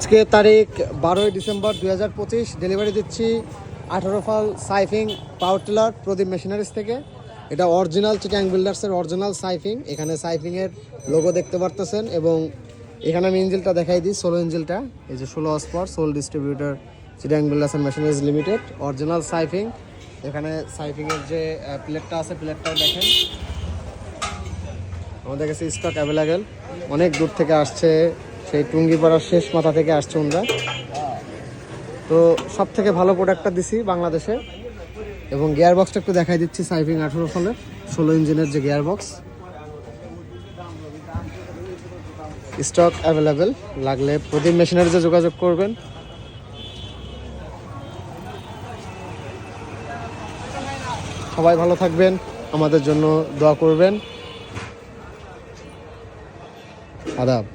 আজকে তারিখ 12ই December 2025। Delivery দিচ্ছি 18 ফাল সাইফিং পাওয়ার টিলার প্রদীপ মেশিনারিজ থেকে। এটা অরিজিনাল চিটাং বিল্ডার্সের অরিজিনাল সাইফিং। এখানে সাইফিংয়ের লোগো দেখতে পারতেছেন এবং এখানে আমি ইঞ্জিলটা দেখাই দিই, 16 ইঞ্জিলটা। এই যে 16 horsepower, sole distributor Chittagong builders and machineries limited, original সাইফিং। এখানে সাইফিংয়ের যে প্লেটটা আছে, প্লেটটাও দেখেন। আমাদের কাছে স্টক অ্যাভেলেবেল। অনেক দূর থেকে আসছে, সেই টুঙ্গিপাড়ার শেষ মাথা থেকে আসছে ওনারা। তো সব থেকে ভালো প্রোডাক্টটা দিছি বাংলাদেশে। এবং গিয়ার বক্সটা একটু দেখাই দিচ্ছি, সাইফিং 18 ফলের 16 ইঞ্জিনের যে গিয়ার বক্স। স্টক অ্যাভেলেবেল, লাগলে প্রদীপ মেশিনারিজে যোগাযোগ করবেন। সবাই ভালো থাকবেন, আমাদের জন্য দোয়া করবেন। আদাব।